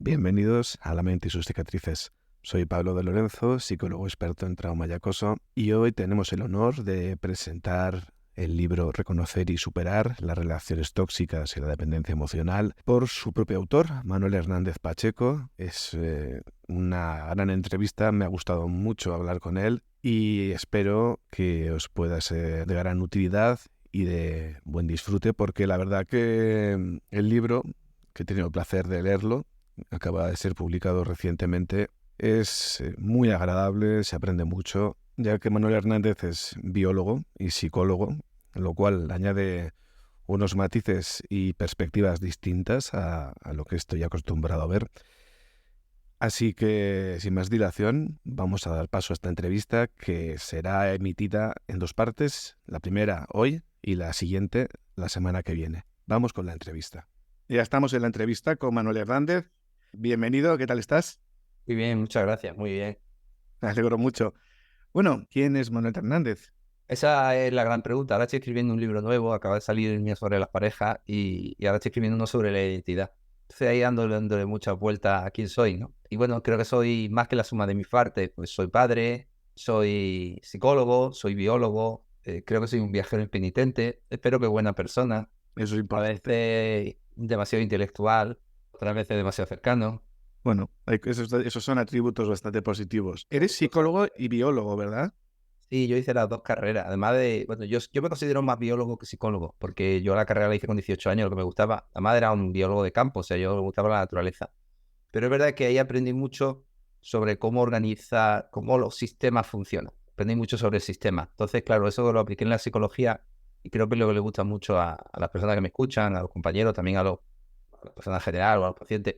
Bienvenidos a La mente y sus cicatrices. Soy Pablo de Lorenzo, psicólogo experto en trauma y acoso, y hoy tenemos el honor de presentar el libro Reconocer y superar las relaciones tóxicas y la dependencia emocional por su propio autor, Manuel Hernández Pacheco. Es una gran entrevista, me ha gustado mucho hablar con él y espero que os pueda ser de gran utilidad y de buen disfrute, porque la verdad que el libro, que he tenido el placer de leerlo, acaba de ser publicado recientemente, es muy agradable, se aprende mucho, ya que Manuel Hernández es biólogo y psicólogo, lo cual añade unos matices y perspectivas distintas a lo que estoy acostumbrado a ver. Así que, sin más dilación, vamos a dar paso a esta entrevista, que será emitida en dos partes, la primera hoy y la siguiente la semana que viene. Vamos con la entrevista. Ya estamos en la entrevista con Manuel Hernández. Bienvenido, ¿qué tal estás? Muy bien, muchas gracias, muy bien. Me alegro mucho. Bueno, ¿quién es Manuel Hernández? Esa es la gran pregunta. Ahora estoy escribiendo un libro nuevo, acaba de salir el mío sobre las parejas y ahora estoy escribiendo uno sobre la identidad. Estoy ahí dándole muchas vueltas a quién soy, ¿no? Y bueno, creo que soy más que la suma de mis partes. Pues soy padre, soy psicólogo, soy biólogo, creo que soy un viajero impenitente, espero que buena persona, Eso es a importante. veces demasiado intelectual, otras veces demasiado cercano. Bueno, esos son atributos bastante positivos. Eres psicólogo y biólogo, ¿verdad? Sí, yo hice las dos carreras. Además de, bueno, yo me considero más biólogo que psicólogo, porque yo la carrera la hice con 18 años, lo que me gustaba. Además era un biólogo de campo, o sea, yo me gustaba la naturaleza. Pero es verdad que ahí aprendí mucho sobre cómo organizar, cómo los sistemas funcionan. Aprendí mucho sobre el sistema. Entonces, claro, eso lo apliqué en la psicología y creo que es lo que le gusta mucho a las personas que me escuchan, a los compañeros, también a las personas en general o a los pacientes,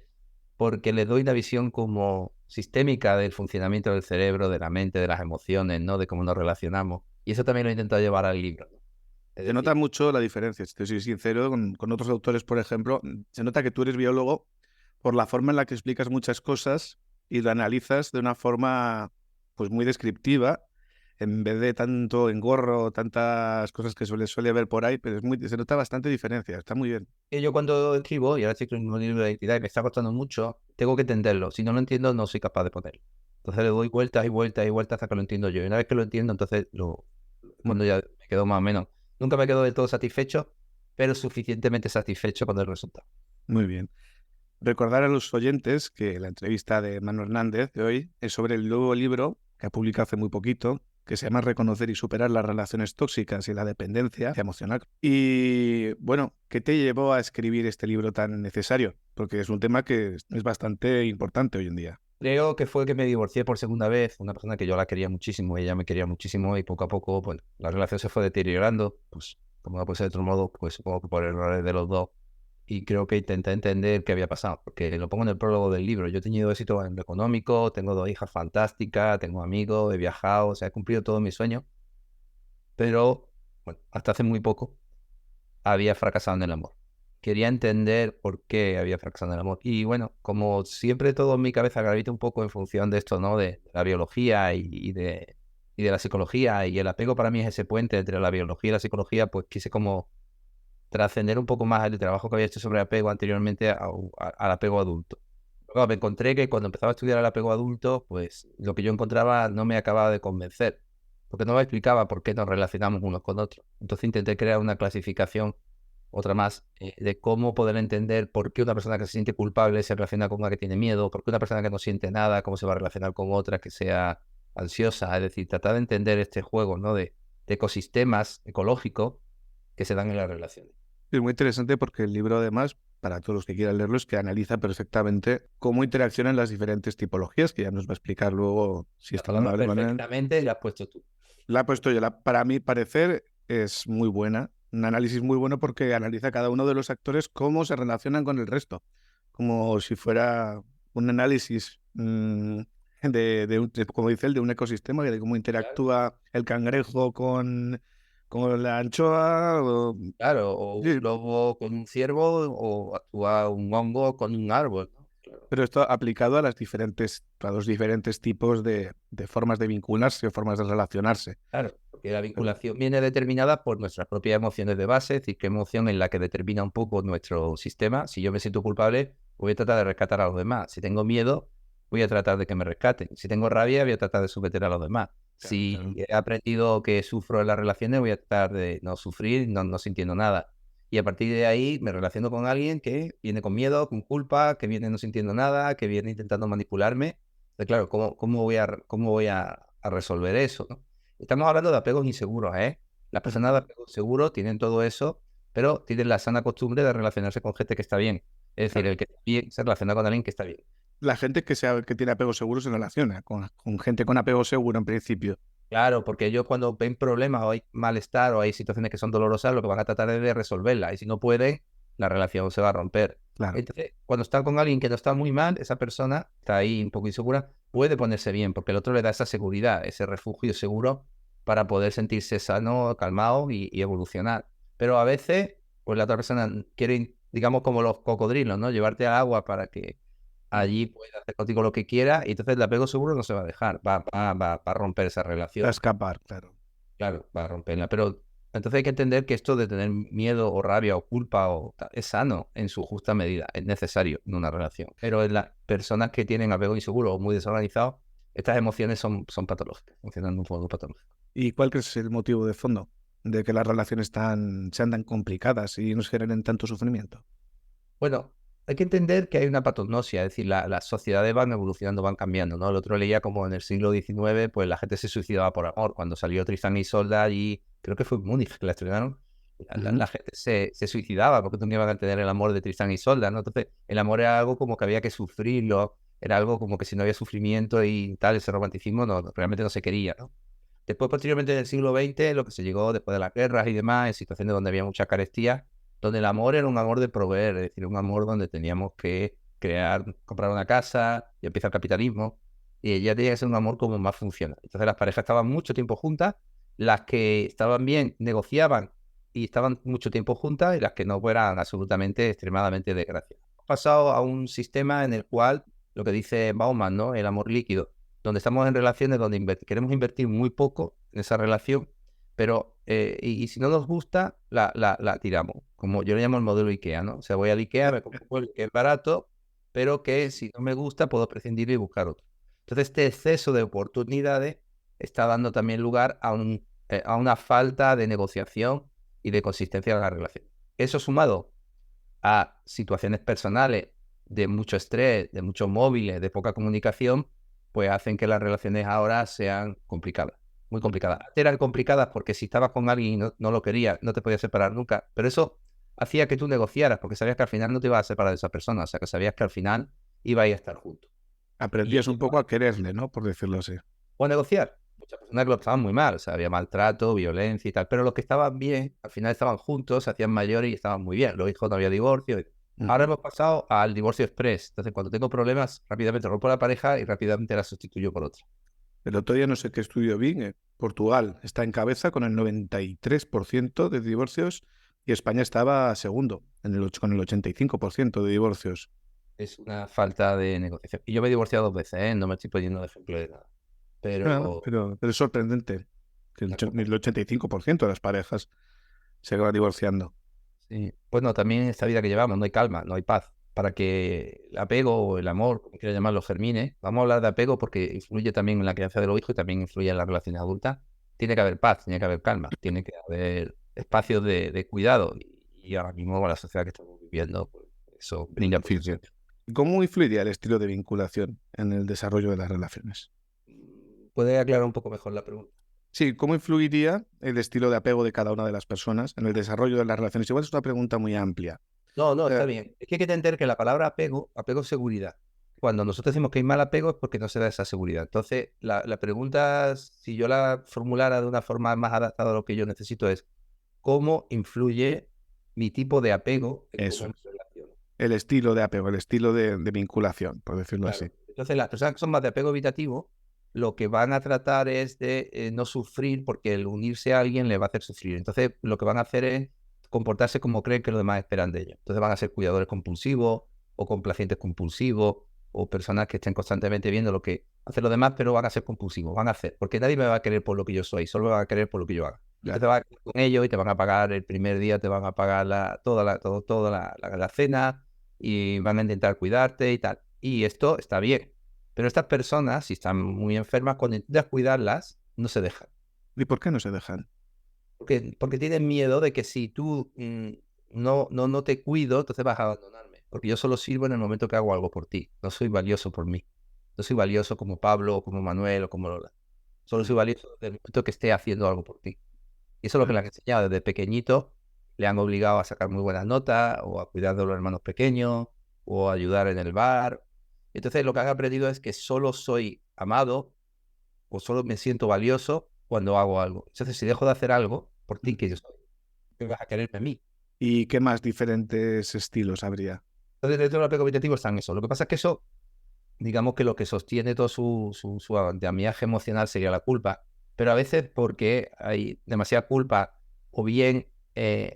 porque les doy una visión como sistémica del funcionamiento del cerebro, de la mente, de las emociones, ¿no? De cómo nos relacionamos. Y eso también lo he intentado llevar al libro, ¿no? Es Se nota decir, mucho la diferencia, si te soy sincero, con otros autores, por ejemplo. Se nota que tú eres biólogo por la forma en la que explicas muchas cosas y lo analizas de una forma pues muy descriptiva, en vez de tanto engorro, tantas cosas que suele ver por ahí, pero se nota bastante diferencia, está muy bien. que yo cuando escribo, y ahora estoy escribiendo un libro de identidad y me está costando mucho, tengo que entenderlo. Si no lo entiendo, no soy capaz de ponerlo. Entonces le doy vueltas y vueltas y vueltas hasta que lo entiendo yo. Y una vez que lo entiendo, entonces Mm, cuando ya me quedo más o menos. Nunca me quedo del todo satisfecho, pero suficientemente satisfecho con el resultado. Muy bien. Recordar a los oyentes que la entrevista de Manuel Hernández de hoy es sobre el nuevo libro que ha publicado hace muy poquito, que se llama Reconocer y superar las relaciones tóxicas y la dependencia emocional. Y bueno, ¿qué te llevó a escribir este libro tan necesario? Porque es un tema que es bastante importante hoy en día. Creo que fue que me divorcié por segunda vez, una persona que yo la quería muchísimo, ella me quería muchísimo y poco a poco, bueno, la relación se fue deteriorando, pues como no puede ser de otro modo, pues supongo que por errores de los dos. Y creo que intenté entender qué había pasado, porque lo pongo en el prólogo del libro. Yo he tenido éxito en lo económico, tengo dos hijas fantásticas, tengo amigos, he viajado, o sea, he cumplido todos mis sueños, pero bueno, hasta hace muy poco había fracasado en el amor. Quería entender por qué había fracasado en el amor. Y bueno, como siempre todo en mi cabeza gravita un poco en función de esto, ¿no? De la biología y de la psicología. Y el apego para mí es ese puente entre la biología y la psicología, pues quise como trascender un poco más el trabajo que había hecho sobre apego anteriormente al apego adulto. Claro, me encontré que cuando empezaba a estudiar el apego adulto, pues lo que yo encontraba no me acababa de convencer, porque no me explicaba por qué nos relacionamos unos con otros. Entonces intenté crear una clasificación, otra más, de cómo poder entender por qué una persona que se siente culpable se relaciona con una que tiene miedo, por qué una persona que no siente nada, cómo se va a relacionar con otra que sea ansiosa. Es decir, tratar de entender este juego, ¿no? De ecosistemas ecológicos que se dan en las relaciones. Es muy interesante porque el libro, además, para todos los que quieran leerlo, es que analiza perfectamente cómo interaccionan las diferentes tipologías, que ya nos va a explicar luego, si es La tan palabra amable, Manuel. perfectamente la has puesto tú. La he puesto yo. Para mi parecer es muy buena, un análisis muy bueno porque analiza cada uno de los actores cómo se relacionan con el resto, como si fuera un análisis como dice él, de un ecosistema, de cómo Claro. interactúa el cangrejo con la anchoa. Claro, o un Sí, lobo con un ciervo, o actúa un hongo con un árbol, ¿no? Claro. pero esto aplicado a los diferentes tipos de formas de vincularse o formas de relacionarse. Claro, porque la vinculación viene determinada por nuestras propias emociones de base, es decir, qué emoción es la que determina un poco nuestro sistema. Si yo me siento culpable, voy a tratar de rescatar a los demás. Si tengo miedo, voy a tratar de que me rescaten. Si tengo rabia, voy a tratar de someter a los demás. Claro, Si claro. he aprendido que sufro en las relaciones, voy a tratar de no sufrir, no sintiendo nada. Y a partir de ahí me relaciono con alguien que viene con miedo, con culpa, que viene no sintiendo nada, que viene intentando manipularme. Entonces, claro, ¿cómo voy a resolver eso, ¿no? Estamos hablando de apegos inseguros, ¿eh? Las personas de apego seguro tienen todo eso, pero tienen la sana costumbre de relacionarse con gente que está bien. Es decir, Claro. el que está bien se relaciona con alguien que está bien. La gente que tiene apego seguro se relaciona con gente con apego seguro en principio. Claro, porque ellos cuando ven problemas o hay malestar o hay situaciones que son dolorosas, lo que van a tratar es de resolverlas. Y si no pueden, la relación se va a romper. Claro. Entonces, cuando están con alguien que no está muy mal, esa persona está ahí un poco insegura, puede ponerse bien, porque el otro le da esa seguridad, ese refugio seguro para poder sentirse sano, calmado y evolucionar. Pero a veces, pues la otra persona quiere, digamos, como los cocodrilos, ¿no? Llevarte al agua para que allí puede hacer contigo lo que quiera y entonces el apego seguro no se va a dejar, va a romper esa Va a relación. escapar, claro. Claro, va a romperla. Pero entonces hay que entender que esto de tener miedo o rabia o culpa es sano en su justa medida, es necesario en una relación. Pero en las personas que tienen apego inseguro o muy desorganizado, estas emociones son patológicas, funcionan de un modo patológico. ¿Y cuál crees que es el motivo de fondo de que las relaciones sean tan complicadas y nos generen tanto sufrimiento? Bueno, hay que entender que hay una patognosia, es decir, las sociedades van evolucionando, van cambiando, ¿no? El otro leía como en el siglo XIX, pues la gente se suicidaba por amor. Cuando salió Tristan y Isolda allí, creo que fue en Múnich que la estrenaron, la gente se suicidaba porque no iban a tener el amor de Tristan y Isolda, ¿no? Entonces, el amor era algo como que había que sufrirlo, era algo como que si no había sufrimiento y tal, ese romanticismo realmente no se quería, ¿no? Después, posteriormente, en el siglo XX, lo que se llegó después de las guerras y demás, en situaciones donde había mucha carestía, donde el amor era un amor de proveer, es decir, un amor donde teníamos que comprar una casa y empieza el capitalismo, y ya tenía que ser un amor como más funcional. Entonces las parejas estaban mucho tiempo juntas, las que estaban bien negociaban y estaban mucho tiempo juntas, y las que no eran absolutamente, extremadamente desgraciadas. Hemos pasado a un sistema en el cual, lo que dice Bauman, ¿no? El amor líquido, donde estamos en relaciones donde queremos invertir muy poco en esa relación, pero y si no nos gusta, la tiramos. Como yo le llamo el modelo IKEA, ¿no? O sea, voy al IKEA, me compro un mueble que es barato, pero que si no me gusta, puedo prescindir y buscar otro. Entonces, este exceso de oportunidades está dando también lugar a una falta de negociación y de consistencia en la relación. Eso sumado a situaciones personales de mucho estrés, de muchos móviles, de poca comunicación, pues hacen que las relaciones ahora sean complicadas, muy complicadas. Eran complicadas porque si estabas con alguien y no lo querías, no te podías separar nunca, pero eso hacía que tú negociaras porque sabías que al final no te ibas a separar de esa persona, o sea que sabías que al final ibais a estar juntos. Y Aprendías un poco a quererle, ¿no? Por decirlo así. o negociar. Muchas personas que lo estaban muy mal, o sea, había maltrato, violencia y tal, pero los que estaban bien, al final estaban juntos, se hacían mayores y estaban muy bien. Los hijos no había divorcio. Ahora hemos pasado al divorcio express. Entonces, cuando tengo problemas, rápidamente rompo la pareja y rápidamente la sustituyo por otra. El otro día no sé qué estudio vi, Portugal está en cabeza con el 93% de divorcios y España estaba segundo con el 85% de divorcios. Es una falta de negociación. Y yo me he divorciado 2 veces, ¿eh? No me estoy poniendo de ejemplo de nada. Pero Pero es sorprendente que el 85% de las parejas se acaban divorciando. sí. Bueno, también en esta vida que llevamos no hay calma, no hay paz. Para que el apego o el amor, como quiera llamarlo, germine, vamos a hablar de apego porque influye también en la crianza de los hijos y también influye en las relaciones adultas. Tiene que haber paz, tiene que haber calma, tiene que haber espacios de cuidado. Y ahora mismo con la sociedad que estamos viviendo, pues, eso brinda posición. ¿Cómo influiría el estilo de vinculación en el desarrollo de las relaciones? ¿Puede aclarar un poco mejor la pregunta? Sí, ¿cómo influiría el estilo de apego de cada una de las personas en el desarrollo de las relaciones? Igual es una pregunta muy amplia. No, está Eh, bien. Es que hay que entender que la palabra apego es seguridad. Cuando nosotros decimos que hay mal apego es porque no se da esa seguridad. Entonces, la pregunta, si yo la formulara de una forma más adaptada a lo que yo necesito, es ¿cómo influye mi tipo de apego en cómo Eso, me relaciono? el estilo de apego, el estilo de vinculación, por decirlo así. Claro. Entonces, las personas que son más de apego evitativo, lo que van a tratar es de no sufrir porque el unirse a alguien le va a hacer sufrir. Entonces, lo que van a hacer es comportarse como creen que los demás esperan de ellos. Entonces, van a ser cuidadores compulsivos o complacientes compulsivos o personas que estén constantemente viendo lo que hacen los demás, pero van a ser compulsivos, van a hacer, porque nadie me va a querer por lo que yo soy, solo me va a querer por lo que yo haga. Ya. Entonces, vas con ellos y te van a pagar el primer día, te van a pagar toda la cena, y van a intentar cuidarte y tal. Y esto está bien. Pero estas personas, si están muy enfermas, cuando intentas cuidarlas, no se dejan. ¿Y por qué no se dejan? Porque tienen miedo de que si tú no te cuido, entonces vas a abandonarme. Porque yo solo sirvo en el momento que hago algo por ti. No soy valioso por mí. No soy valioso como Pablo, o como Manuel, o como Lola. Solo soy valioso desde el momento que esté haciendo algo por ti. Y eso es lo que le han enseñado desde pequeñito. Le han obligado a sacar muy buenas notas, o a cuidar de los hermanos pequeños, o a ayudar en el bar. Entonces lo que han aprendido es que solo soy amado, o solo me siento valioso cuando hago algo. Entonces, si dejo de hacer algo por ti, que yo soy, ¿qué vas a quererme a mí? ¿Y qué más diferentes estilos habría? Entonces, dentro del apego evitativo están eso. Lo que pasa es que eso, digamos que lo que sostiene todo su andamiaje emocional sería la culpa, pero a veces porque hay demasiada culpa, o bien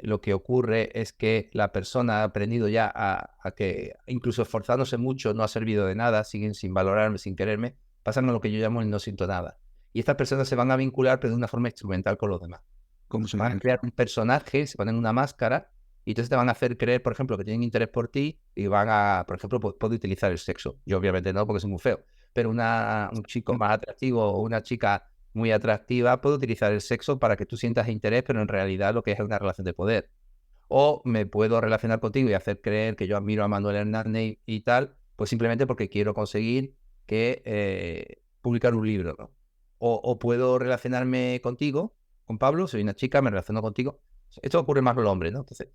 lo que ocurre es que la persona ha aprendido ya a que incluso esforzándose mucho no ha servido de nada, siguen sin valorarme, sin quererme, pasan a lo que yo llamo el no siento nada. Y estas personas se van a vincular, pero de una forma instrumental con los demás. ¿Cómo se Van a crear un personaje, se ponen una máscara y entonces te van a hacer creer, por ejemplo, que tienen interés por ti y van a, por ejemplo, puede utilizar el sexo. Yo obviamente no, porque soy muy feo, pero un chico más atractivo o una chica muy atractiva puede utilizar el sexo para que tú sientas interés, pero en realidad lo que es una relación de poder. O me puedo relacionar contigo y hacer creer que yo admiro a Manuel Hernández y tal, pues simplemente porque quiero conseguir que publicar un libro, ¿no? O puedo relacionarme contigo, con Pablo, soy una chica, me relaciono contigo. Esto ocurre más con los hombres, ¿no? Entonces,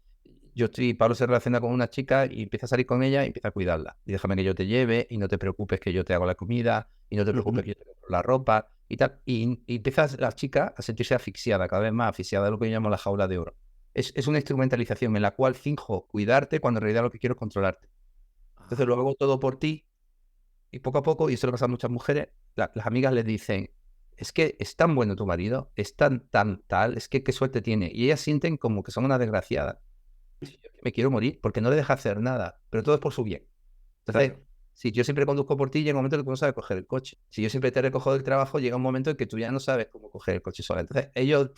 Pablo se relaciona con una chica y empieza a salir con ella y empieza a cuidarla. Y déjame que yo te lleve y no te preocupes que yo te hago la comida y no te preocupes que yo te compro la ropa y tal. Y empieza la chica a sentirse asfixiada, cada vez más asfixiada, de lo que yo llamo la jaula de oro. Es una instrumentalización en la cual finjo cuidarte cuando en realidad lo que quiero es controlarte. Entonces lo hago todo por ti y poco a poco, y eso le pasa a muchas mujeres, las amigas les dicen, es que es tan bueno tu marido, es tan tal, es que qué suerte tiene. Y ellas sienten como que son una desgraciada. Me quiero morir porque no le deja hacer nada, pero todo es por su bien. Entonces, si yo siempre conduzco por ti, llega un momento en que tú no sabes coger el coche. Si yo siempre te recojo del trabajo, llega un momento en que tú ya no sabes cómo coger el coche sola. Entonces, ellos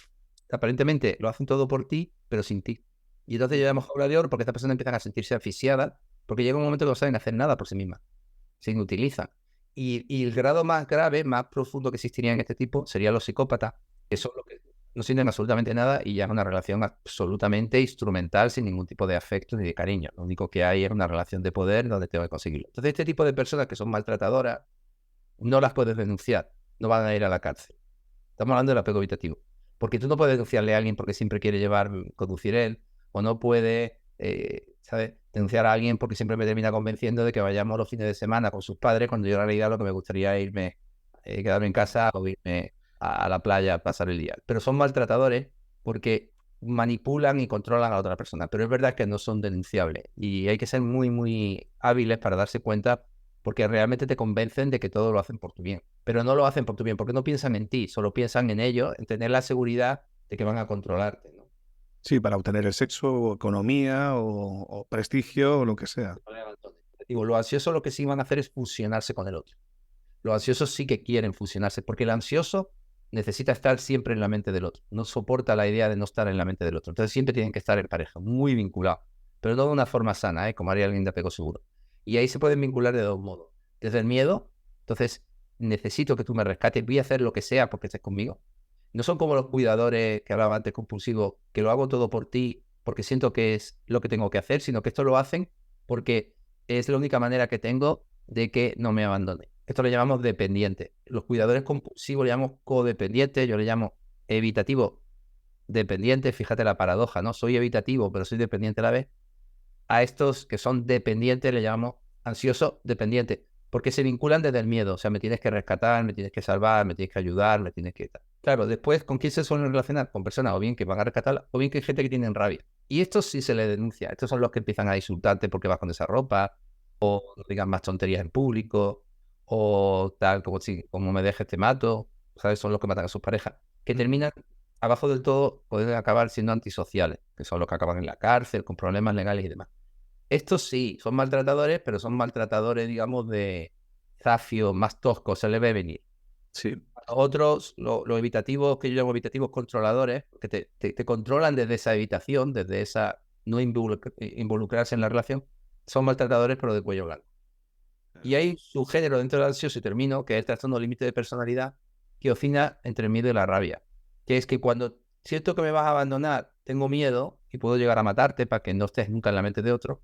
aparentemente lo hacen todo por ti, pero sin ti. Y entonces yo llamo jaula de oro porque estas personas empiezan a sentirse asfixiadas porque llega un momento que no saben hacer nada por sí mismas. Se inutilizan. Y el grado más grave, más profundo que existiría en este tipo serían los psicópatas, que son los que no sienten absolutamente nada y ya es una relación absolutamente instrumental, sin ningún tipo de afecto ni de cariño. Lo único que hay es una relación de poder donde tengo que conseguirlo. Entonces, este tipo de personas que son maltratadoras, no las puedes denunciar, no van a ir a la cárcel. Estamos hablando del apego evitativo. Porque tú no puedes denunciarle a alguien porque siempre quiere conducir él, o no puedes, ¿sabes?, denunciar a alguien porque siempre me termina convenciendo de que vayamos los fines de semana con sus padres, cuando yo en realidad lo que me gustaría es irme, quedarme en casa o irme a la playa a pasar el día. Pero son maltratadores porque manipulan y controlan a la otra persona. Pero es verdad que no son denunciables y hay que ser muy, muy hábiles para darse cuenta, porque realmente te convencen de que todo lo hacen por tu bien. Pero no lo hacen por tu bien, porque no piensan en ti, solo piensan en ellos, en tener la seguridad de que van a controlarte, ¿no? Sí, para obtener el sexo, o economía, o prestigio, o lo que sea. Digo, los ansiosos lo que sí van a hacer es fusionarse con el otro. Los ansiosos sí que quieren fusionarse, porque el ansioso necesita estar siempre en la mente del otro. No soporta la idea de no estar en la mente del otro. Entonces siempre tienen que estar en pareja, muy vinculados. Pero no de una forma sana, como haría alguien de apego seguro. Y ahí se pueden vincular de dos modos. Desde el miedo, entonces necesito que tú me rescates, voy a hacer lo que sea porque estés conmigo. No son como los cuidadores que hablaba antes compulsivos, que lo hago todo por ti porque siento que es lo que tengo que hacer, sino que esto lo hacen porque es la única manera que tengo de que no me abandone. Esto le llamamos dependiente. Los cuidadores compulsivos le llamamos codependiente, yo le llamo evitativo dependiente. Fíjate la paradoja, ¿no? Soy evitativo, pero soy dependiente a la vez. A estos que son dependientes le llamamos ansioso dependiente, porque se vinculan desde el miedo. O sea, me tienes que rescatar, me tienes que salvar, me tienes que ayudar, me tienes que... Claro, después, ¿con quién se suelen relacionar? Con personas o bien que van a rescatarla, o bien que hay gente que tienen rabia. Y estos sí se les denuncia. Estos son los que empiezan a insultarte porque vas con esa ropa, o no digan más tonterías en público, o tal, como si, como me dejes te mato, ¿sabes? Son los que matan a sus parejas, que terminan abajo del todo, pueden acabar siendo antisociales, que son los que acaban en la cárcel, con problemas legales y demás. Estos sí, son maltratadores, pero son maltratadores, digamos, de zafio, más toscos, se les ve venir. Sí. Otros, los evitativos, que yo llamo evitativos controladores, que te controlan desde esa evitación, desde esa no involucrarse en la relación, son maltratadores, pero de cuello blanco. Y hay su género dentro del ansioso, y termino, que es el trastorno límite de personalidad, que oscila entre el miedo y la rabia. Que es que cuando siento que me vas a abandonar, tengo miedo y puedo llegar a matarte para que no estés nunca en la mente de otro.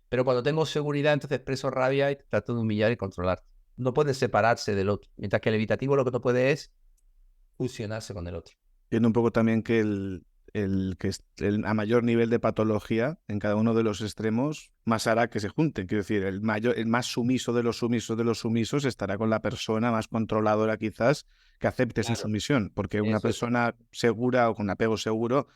Pero cuando tengo seguridad, entonces expreso rabia y trato de humillar y controlar. No puede separarse del otro. Mientras que el evitativo lo que no puede es fusionarse con el otro. Entiendo un poco también que a mayor nivel de patología en cada uno de los extremos, más hará que se junten. Quiero decir, el más sumiso de los sumisos de los sumisos estará con la persona más controladora quizás que acepte esa sumisión. Porque una persona segura o con apego seguro,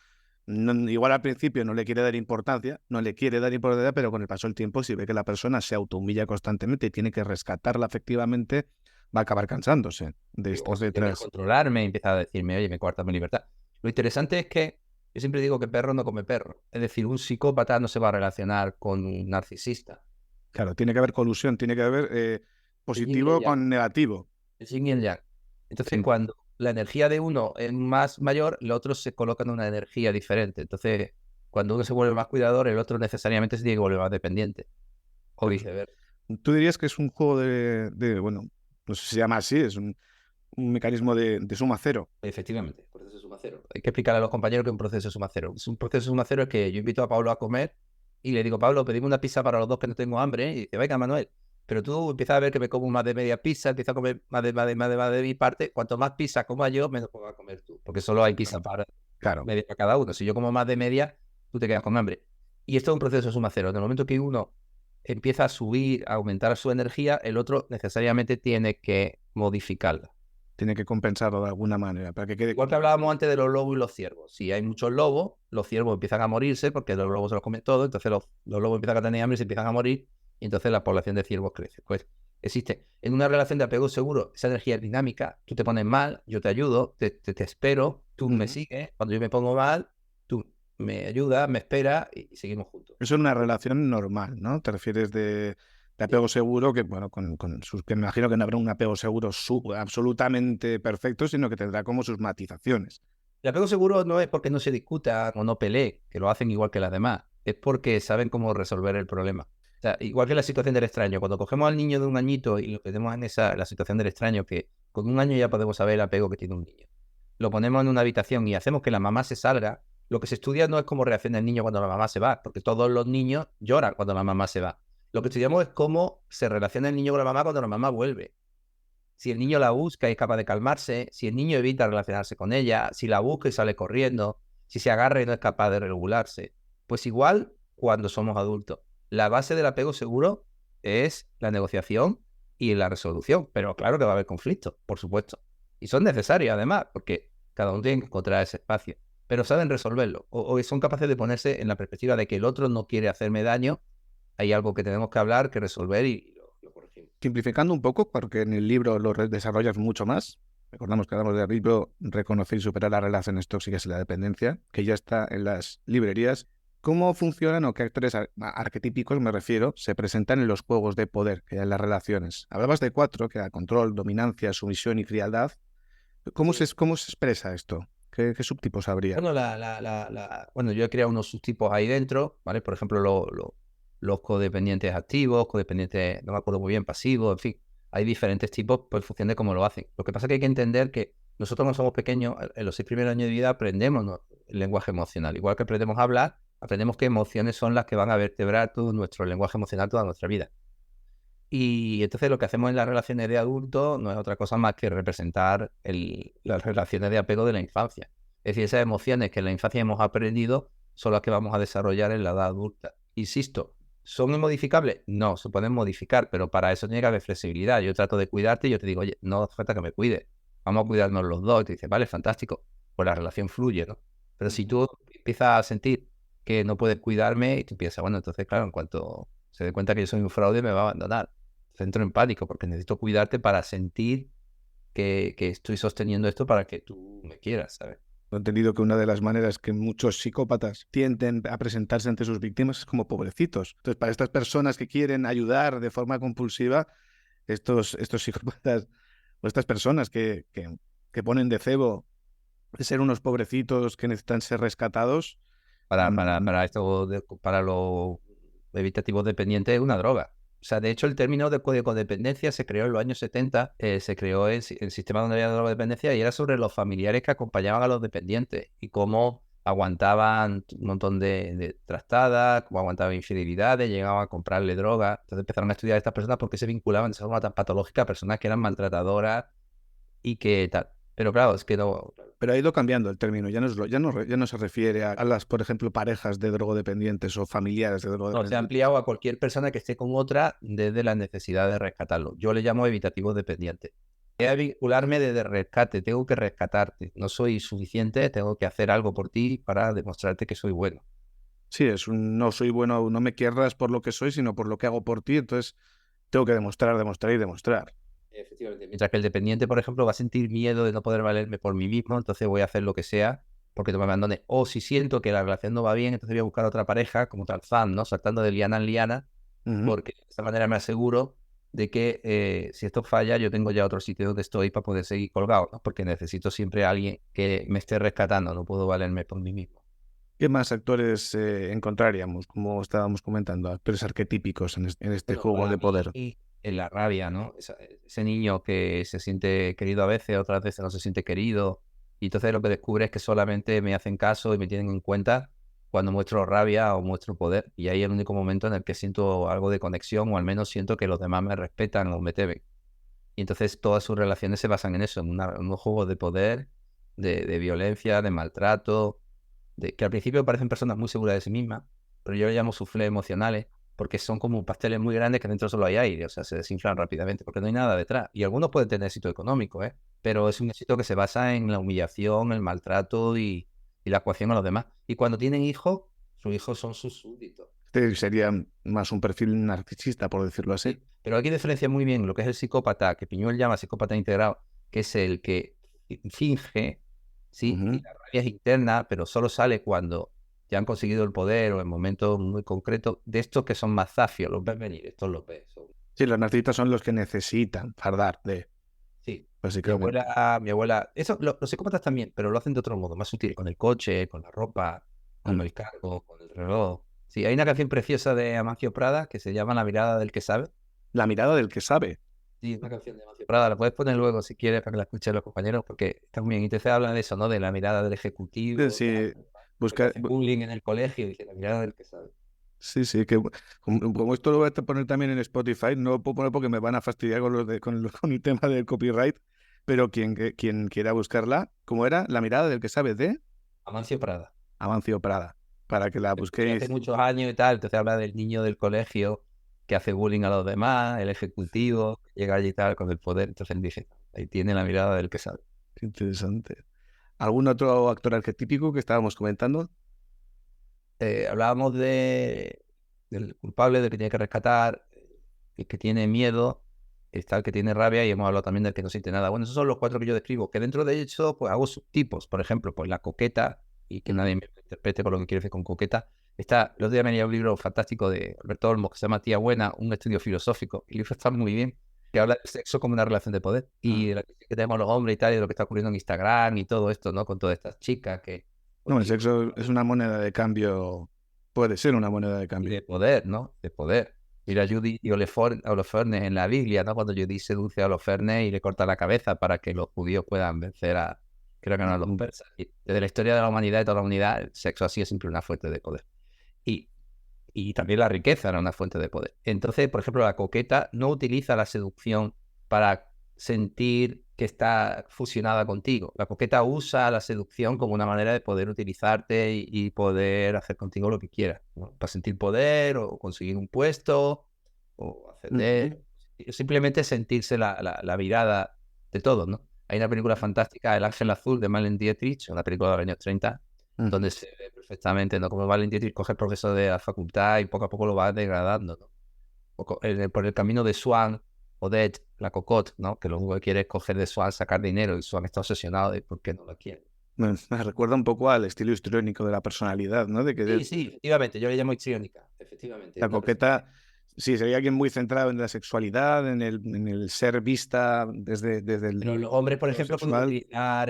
igual al principio no le quiere dar importancia, pero con el paso del tiempo, si ve que la persona se autohumilla constantemente y tiene que rescatarla afectivamente, va a acabar cansándose de estar detrás. Controlarme, empieza a decirme, oye, me coartas mi libertad. Lo interesante es que yo siempre digo que perro no come perro. Es decir, un psicópata no se va a relacionar con un narcisista. Claro, tiene que haber colusión, tiene que haber positivo con negativo. El yin y el yang. Entonces, cuando la energía de uno es más mayor, el otro se coloca en una energía diferente. Entonces, cuando uno se vuelve más cuidador, el otro necesariamente se tiene que volver más dependiente. O viceversa. ¿Tú dirías que es un juego bueno, no sé si se llama así, es un mecanismo de suma cero? Efectivamente, proceso de suma cero. Hay que explicarle a los compañeros que es un proceso de suma cero. Es un proceso de suma cero es que yo invito a Pablo a comer y le digo, Pablo, pedimos una pizza para los dos que no tengo hambre. Y dice, venga, Manuel. Pero tú empiezas a ver que me como más de media pizza, empiezas a comer más de mi parte. Cuanto más pizza coma yo, menos vas a comer tú. Porque solo hay pizza para media para cada uno. Si yo como más de media, tú te quedas con hambre. Y esto es un proceso de suma cero. En el momento que uno empieza a subir, a aumentar su energía, el otro necesariamente tiene que modificarla. Tiene que compensarlo de alguna manera. Para que quede... Igual que hablábamos antes de los lobos y los ciervos. Si hay muchos lobos, los ciervos empiezan a morirse porque los lobos se los comen todo, entonces los lobos empiezan a tener hambre y se empiezan a morir, y entonces la población de ciervos crece. Pues existe en una relación de apego seguro, esa energía es dinámica, tú te pones mal, yo te ayudo, te espero, tú me sigues, cuando yo me pongo mal, tú me ayudas, me esperas y seguimos juntos. Eso es una relación normal, ¿no? Te refieres de apego seguro, que bueno, que me imagino que no habrá un apego seguro absolutamente perfecto, sino que tendrá como sus matizaciones. El apego seguro no es porque no se discuta o no pelee, que lo hacen igual que las demás, es porque saben cómo resolver el problema. O sea, igual que la situación del extraño, cuando cogemos al niño de un añito y lo tenemos en la situación del extraño, que con un año ya podemos saber el apego que tiene un niño, lo ponemos en una habitación y hacemos que la mamá se salga, lo que se estudia no es cómo reacciona el niño cuando la mamá se va, porque todos los niños lloran cuando la mamá se va. Lo que estudiamos es cómo se relaciona el niño con la mamá cuando la mamá vuelve. Si el niño la busca y es capaz de calmarse, si el niño evita relacionarse con ella, si la busca y sale corriendo, si se agarra y no es capaz de regularse. Pues igual cuando somos adultos. La base del apego seguro es la negociación y la resolución, pero claro que va a haber conflictos, por supuesto. Y son necesarios además, porque cada uno tiene que encontrar ese espacio, pero saben resolverlo o son capaces de ponerse en la perspectiva de que el otro no quiere hacerme daño, hay algo que tenemos que hablar, que resolver y lo corregimos. Simplificando un poco, porque en el libro lo desarrollas mucho más. Recordamos que hablamos del libro Reconocer y superar las relaciones tóxicas y la dependencia, que ya está en las librerías. ¿Cómo funcionan o qué actores arquetípicos, me refiero, se presentan en los juegos de poder que hay en las relaciones? Hablabas de 4, que era control, dominancia, sumisión y frialdad. ¿Cómo se expresa esto? ¿Qué subtipos habría? Bueno, bueno, yo he creado unos subtipos ahí dentro, ¿vale? Por ejemplo, los codependientes activos, codependientes, no me acuerdo muy bien, pasivos, en fin. Hay diferentes tipos por función de cómo lo hacen. Lo que pasa es que hay que entender que nosotros cuando somos pequeños, en los 6 primeros años de vida aprendemos, ¿no?, el lenguaje emocional. Igual que aprendemos a hablar, aprendemos qué emociones son las que van a vertebrar todo nuestro lenguaje emocional toda nuestra vida. Y entonces lo que hacemos en las relaciones de adultos no es otra cosa más que representar las relaciones de apego de la infancia. Es decir, esas emociones que en la infancia hemos aprendido son las que vamos a desarrollar en la edad adulta. Insisto, ¿son inmodificables? No, se pueden modificar, pero para eso tiene que haber flexibilidad. Yo trato de cuidarte y yo te digo, oye, no hace falta que me cuides. Vamos a cuidarnos los dos. Y te dices, vale, fantástico. Pues la relación fluye, ¿no? Pero si tú empiezas a sentir que no puedes cuidarme y tú piensas, bueno, entonces, claro, en cuanto se dé cuenta que yo soy un fraude, me va a abandonar. Entro en pánico porque necesito cuidarte para sentir que estoy sosteniendo esto para que tú me quieras, ¿sabes? He entendido que una de las maneras que muchos psicópatas tienden a presentarse ante sus víctimas es como pobrecitos. Entonces, para estas personas que quieren ayudar de forma compulsiva, estos psicópatas o estas personas que ponen de cebo de ser unos pobrecitos que necesitan ser rescatados. Para esto, para evitativos dependientes es una droga. O sea, de hecho, el término de codependencia se creó en los años 70, se creó el sistema donde había drogodependencia y era sobre los familiares que acompañaban a los dependientes y cómo aguantaban un montón de trastadas, cómo aguantaban infidelidades, llegaban a comprarle droga. Entonces empezaron a estudiar a estas personas porque se vinculaban de esa forma tan patológica a personas que eran maltratadoras y que tal. Pero claro, es que no... Pero ha ido cambiando el término, ya no se refiere a las, por ejemplo, parejas de drogodependientes o familiares de No, se ha drogodependientes. ampliado a cualquier persona que esté con otra desde la necesidad de rescatarlo. Yo le llamo evitativo dependiente. Voy a vincularme desde rescate, tengo que rescatarte. No soy suficiente, tengo que hacer algo por ti para demostrarte que soy bueno. Sí, no soy bueno, no me querrás por lo que soy, sino por lo que hago por ti, entonces tengo que demostrar, demostrar y demostrar. Efectivamente. Mientras que el dependiente, por ejemplo, va a sentir miedo de no poder valerme por mí mismo, entonces voy a hacer lo que sea porque no me abandone. O si siento que la relación no va bien, entonces voy a buscar otra pareja, como Tarzán, ¿no? Saltando de liana en liana, porque de esta manera me aseguro de que si esto falla, yo tengo ya otro sitio donde estoy para poder seguir colgado, ¿no? Porque necesito siempre a alguien que me esté rescatando, no puedo valerme por mí mismo. ¿Qué más actores encontraríamos, como estábamos comentando, actores arquetípicos en este Bueno, juego para de poder? mí, en la rabia, ¿no? Ese niño que se siente querido a veces, otras veces no se siente querido. Y entonces lo que descubre es que solamente me hacen caso y me tienen en cuenta cuando muestro rabia o muestro poder. Y ahí es el único momento en el que siento algo de conexión o al menos siento que los demás me respetan o me temen. Y entonces todas sus relaciones se basan en eso, en un juego de poder, de violencia, de maltrato, que al principio parecen personas muy seguras de sí mismas, pero yo le llamo suflés emocionales, porque son como pasteles muy grandes que dentro solo hay aire, o sea, se desinflan rápidamente, porque no hay nada detrás. Y algunos pueden tener éxito económico, ¿eh? Pero es un éxito que se basa en la humillación, el maltrato y la coacción a los demás. Y cuando tienen hijos, sus hijos son sus súbditos. Este sería más un perfil narcisista, por decirlo así. Sí, pero aquí diferencia muy bien lo que es el psicópata, que Piñol llama psicópata integrado, que es el que finge, ¿sí? Y la rabia es interna, pero solo sale cuando ya han conseguido el poder o en momentos muy concretos de estos que son más zafios, los ves venir, estos los ves. Sí, los narcisistas son los que necesitan fardar Sí, básicamente. mi abuela, eso, los psicópatas también, pero lo hacen de otro modo, más sutil, con el coche, con la ropa, con el cargo, con el reloj. Sí, hay una canción preciosa de Amancio Prada que se llama La mirada del que sabe. La mirada del que sabe. Sí, una canción de Amancio Prada, la puedes poner luego si quieres para que la escuchen los compañeros, porque está muy bien. Y te habla de eso, ¿no? De la mirada del ejecutivo, tal, Sí, porque busca, hace bullying en el colegio, dice la mirada del que sabe. sí, que como esto lo voy a poner también en Spotify, no lo puedo poner porque me van a fastidiar con el tema del copyright, pero quien quiera buscarla, ¿cómo era? La mirada del que sabe de Amancio Prada. Amancio Prada, para que la Y hace busquéis. muchos años y tal, entonces habla del niño del colegio que hace bullying a los demás, el ejecutivo, que llega allí y tal con el poder, entonces él dice, ahí tiene la mirada del que sabe. Qué interesante. ¿Algún otro actor arquetípico que estábamos comentando? Hablábamos del culpable, del que tiene que rescatar, el que tiene miedo, está el que tiene rabia y hemos hablado también del que no siente nada. Bueno, esos son los cuatro que yo describo, que dentro de eso pues hago subtipos, por ejemplo, pues la coqueta, y que nadie me interprete por lo que quiere decir con coqueta. Los días venía un libro fantástico de Alberto Olmos que se llama Tía Buena, un estudio filosófico, y el libro está muy bien, que habla del sexo como una relación de poder, y de la crisis que tenemos los hombres y tal, y de lo que está ocurriendo en Instagram y todo esto, ¿no? Con todas estas chicas que... No, el sexo es una moneda de cambio, puede ser una moneda de Y cambio. de poder, ¿no? De poder. Mira Judy y Holofernes en la Biblia, ¿no? Cuando Judy seduce a Holofernes y le corta la cabeza para que los judíos puedan vencer a, creo que no, a los persas. Y desde la historia de la humanidad y toda la humanidad, el sexo ha sido siempre una fuente de poder. Y, y también la riqueza era una fuente de poder. Entonces, por ejemplo, la coqueta no utiliza la seducción para sentir que está fusionada contigo. La coqueta usa la seducción como una manera de poder utilizarte y poder hacer contigo lo que quiera, ¿no? Para sentir poder o conseguir un puesto o ascender. Simplemente sentirse la mirada de todos, ¿no? Hay una película fantástica, El Ángel Azul, de Marlene Dietrich, una película de los años 30, donde se ve perfectamente, ¿no? Como Marlene Dietrich coge el profesor de la facultad y poco a poco lo va degradando, ¿no? Por el camino de Swan, Odette, la cocotte, ¿no? Que lo único que quiere es coger de Swan, sacar dinero, y Swan está obsesionado de por qué no lo quiere. Me recuerda un poco al estilo histriónico de la personalidad, ¿no? De que Sí, efectivamente, yo le llamo histriónica, efectivamente. la coqueta, sí, sería alguien muy centrado en la sexualidad, en el ser vista desde el Pero los hombres, por lo ejemplo, pueden sexual. utilizar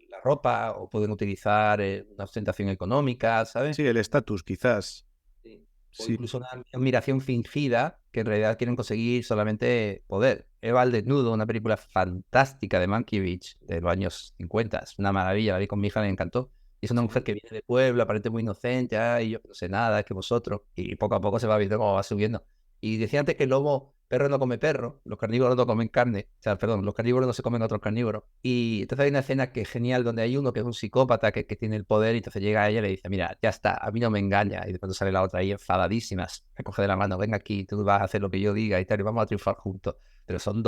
la ropa o pueden utilizar una ostentación económica, ¿sabes? Sí, el estatus, quizás. Sí. o Sí, incluso una admiración fingida que en realidad quieren conseguir solamente poder. Eva al desnudo, una película fantástica de Mankiewicz de los años 50, es una maravilla, la vi con mi hija, le encantó. Y es una mujer sí. que viene de pueblo, aparente muy inocente, y yo no sé nada, es que vosotros, y poco a poco se va viendo cómo va subiendo. Y decía antes que el lobo, perro no come perro, los carnívoros no comen carne, o sea, perdón, los carnívoros no se comen a otros carnívoros. Y entonces hay una escena que es genial donde hay uno que es un psicópata que tiene el poder y entonces llega a ella y le dice, mira, ya está, a mí no me engaña. Y después sale la otra ahí enfadadísima, me coge de la mano, venga aquí, tú vas a hacer lo que yo diga y tal, y vamos a triunfar juntos. Pero son